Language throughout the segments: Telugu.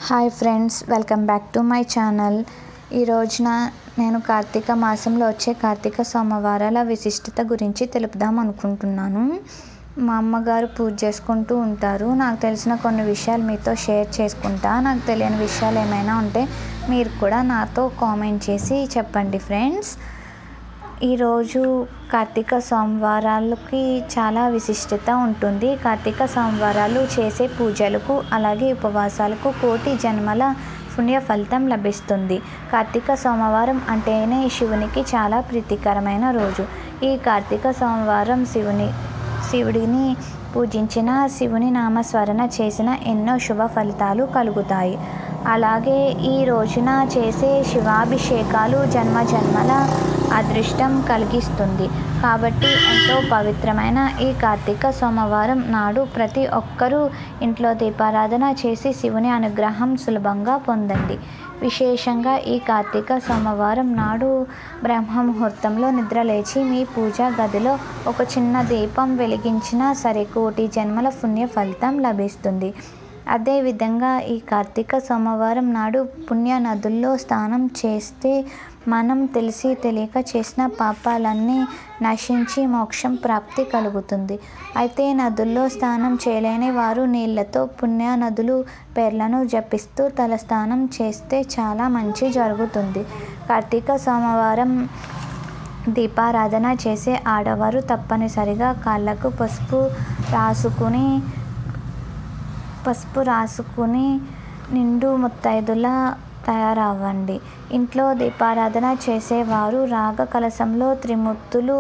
Hi friends, welcome back to my channel. ఈ రోజున నేను కార్తీక మాసంలో వచ్చే కార్తీక సోమవారాల విశిష్టత గురించి తెలుపుదాం అనుకుంటున్నాను. మా అమ్మగారు పూజ చేసుకుంటూ ఉంటారు. నాకు తెలిసిన కొన్ని విషయాలు మీతో షేర్ చేసుకుంటా. నాకు తెలియని విషయాలు ఏమైనా ఉంటే మీరు కూడా నాతో కామెంట్ చేసి చెప్పండి ఫ్రెండ్స్. ఈరోజు కార్తీక సోమవారాలకి చాలా విశిష్టత ఉంటుంది. కార్తీక సోమవారాలు చేసే పూజలకు అలాగే ఉపవాసాలకు కోటి జన్మల పుణ్య ఫలితం లభిస్తుంది. కార్తీక సోమవారం అంటేనే శివునికి చాలా ప్రీతికరమైన రోజు. ఈ కార్తీక సోమవారం శివుడిని పూజించిన, శివుని నామస్మరణ చేసిన ఎన్నో శుభ ఫలితాలు కలుగుతాయి. అలాగే ఈ రోజున చేసే శివాభిషేకాలు జన్మల అదృష్టం కలిగిస్తుంది. కాబట్టి ఎంతో పవిత్రమైన ఈ కార్తీక సోమవారం నాడు ప్రతి ఒక్కరూ ఇంట్లో దీపారాధన చేసి శివుని అనుగ్రహం సులభంగా పొందండి. విశేషంగా ఈ కార్తీక సోమవారం నాడు బ్రహ్మముహూర్తంలో నిద్రలేచి మీ పూజా గదిలో ఒక చిన్న దీపం వెలిగించినా సరే కోటి జన్మల పుణ్య ఫలితం లభిస్తుంది. అదేవిధంగా ఈ కార్తీక సోమవారం నాడు పుణ్య నదుల్లో స్నానం చేస్తే మనం తెలిసి తెలియక చేసిన పాపాలన్నీ నశించి మోక్షం ప్రాప్తి కలుగుతుంది. అయితే నదుల్లో స్నానం చేయలేని వారు నీళ్లతో పుణ్య నదులు పేర్లను జపిస్తూ తలస్నానం చేస్తే చాలా మంచి జరుగుతుంది. కార్తీక సోమవారం దీపారాధన చేసే ఆడవారు తప్పనిసరిగా కాళ్ళకు పసుపు రాసుకుని నిండు ముత్తైదులా తయారవ్వండి. ఇంట్లో దీపారాధన చేసేవారు రాగ కలశంలో త్రిమూర్తులు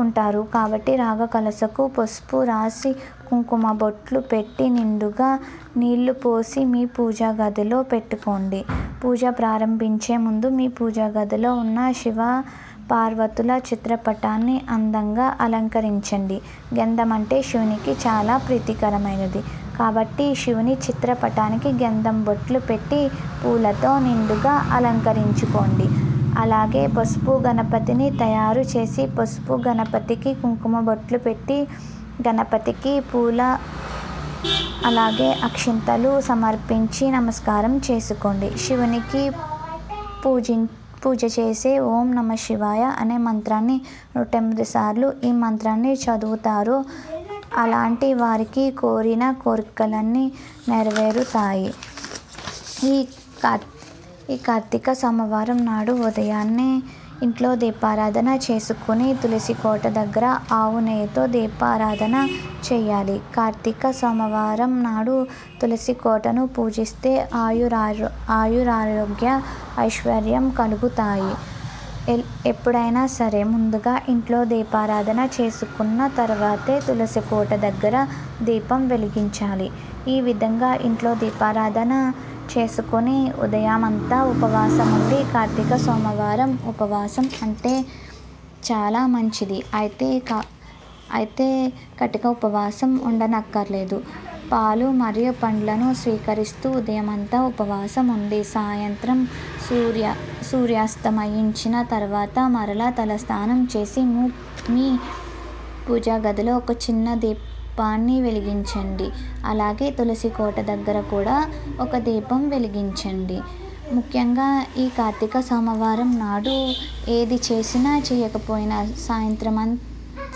ఉంటారు. కాబట్టి రాగ కలశకు పసుపు రాసి కుంకుమ బొట్లు పెట్టి నిండుగా నీళ్లు పోసి మీ పూజా గదిలో పెట్టుకోండి. పూజ ప్రారంభించే ముందు మీ పూజా గదిలో ఉన్న శివ పార్వతుల చిత్రపటాన్ని అందంగా అలంకరించండి. గంధం అంటే శివునికి చాలా ప్రీతికరమైనది. కాబట్టి శివుని చిత్రపటానికి గంధం బొట్లు పెట్టి పూలతో నిండుగా అలంకరించుకోండి. అలాగే పసుపు గణపతిని తయారు చేసి పసుపు గణపతికి కుంకుమ బొట్లు పెట్టి గణపతికి పూల అలాగే అక్షింతలు సమర్పించి నమస్కారం చేసుకోండి. శివునికి పూజ చేసే ఓం నమ శివాయ అనే మంత్రాన్ని 108 సార్లు ఈ మంత్రాన్ని చదువుతారో అలాంటి వారికి కోరిన కోరికలన్నీ నెరవేరుతాయి. ఈ కార్తీక సోమవారం నాడు ఉదయాన్నే ఇంట్లో దీపారాధన చేసుకుని తులసి కోట దగ్గర ఆవు నెయ్యితో దీపారాధన చేయాలి. కార్తీక సోమవారం నాడు తులసి కోటను పూజిస్తే ఆయురారోగ్య ఐశ్వర్యం కలుగుతాయి. ఎప్పుడైనా సరే ముందుగా ఇంట్లో దీపారాధన చేసుకున్న తర్వాతే తులసి కోట దగ్గర దీపం వెలిగించాలి. ఈ విధంగా ఇంట్లో దీపారాధన చేసుకొని ఉదయమంతా ఉపవాసం ఉండి కార్తీక సోమవారం ఉపవాసం అంటే చాలా మంచిది. అయితే కటిక ఉపవాసం ఉండనక్కర్లేదు. పాలు మరియు పండ్లను స్వీకరిస్తూ ఉదయమంతా ఉపవాసం ఉండి సాయంత్రం సూర్యాస్తమయించిన తర్వాత మరలా తలస్నానం చేసి మీ పూజా గదిలో ఒక చిన్న దీపాన్ని వెలిగించండి. అలాగే తులసి కోట దగ్గర కూడా ఒక దీపం వెలిగించండి. ముఖ్యంగా ఈ కార్తీక సోమవారం నాడు ఏది చేసినా చేయకపోయినా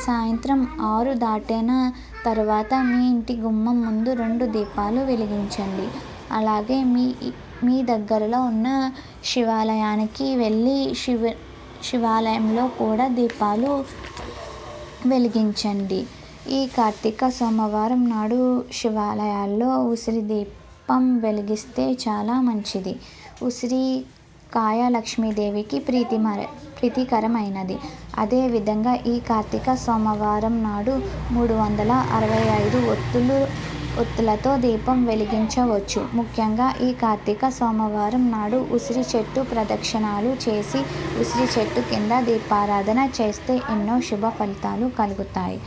సాయంత్రం 6 దాటిన తర్వాత మీ ఇంటి గుమ్మం ముందు 2 దీపాలు వెలిగించండి. అలాగే మీ దగ్గరలో ఉన్న శివాలయానికి వెళ్ళి శివాలయంలో కూడా దీపాలు వెలిగించండి. ఈ కార్తీక సోమవారం నాడు శివాలయాల్లో ఉసిరి దీపం వెలిగిస్తే చాలా మంచిది. ఉసిరి కాయ లక్ష్మీదేవికి ప్రీతికరమైనది. అదేవిధంగా ఈ కార్తీక సోమవారం నాడు 365 ఒత్తులతో దీపం వెలిగించవచ్చు. ముఖ్యంగా ఈ కార్తీక సోమవారం నాడు ఉసిరి చెట్టు ప్రదక్షిణాలు చేసి ఉసిరి చెట్టు కింద దీపారాధన చేస్తే ఎన్నో శుభ ఫలితాలు కలుగుతాయి.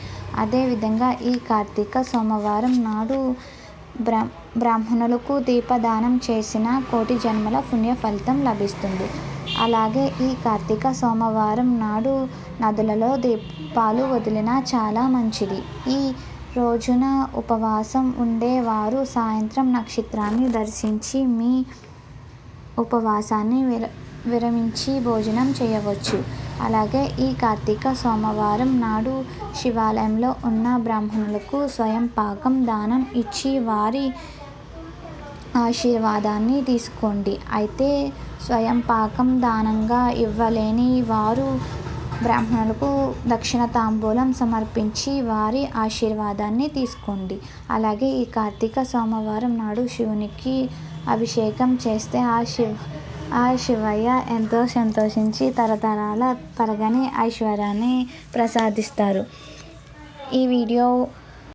అదేవిధంగా ఈ కార్తీక సోమవారం నాడు బ్రాహ్మణులకు దీపదానం చేసిన కోటి జన్మల పుణ్య ఫలితం లభిస్తుంది. అలాగే ఈ కార్తీక సోమవారం నాడు నదులలో దీపాలు వదిలినా చాలా మంచిది. ఈ రోజున ఉపవాసం ఉండేవారు సాయంత్రం నక్షత్రాన్ని దర్శించి మీ ఉపవాసాన్ని విరమించి భోజనం చేయవచ్చు. అలాగే ఈ కార్తీక సోమవారం నాడు శివాలయంలో ఉన్న బ్రాహ్మణులకు స్వయం పాకం దానం ఇచ్చి వారి ఆశీర్వాదాన్ని తీసుకోండి. అయితే స్వయం పాకం దానంగా ఇవ్వలేని వారు బ్రాహ్మణులకు దక్షిణ తాంబూలం సమర్పించి వారి ఆశీర్వాదాన్ని తీసుకోండి. అలాగే ఈ కార్తీక సోమవారం నాడు శివునికి అభిషేకం చేస్తే ఆ శివయ్య ఎంతో సంతోషించి తరతరాల తరగని ఐశ్వర్యాన్ని ప్రసాదిస్తారు. ఈ వీడియో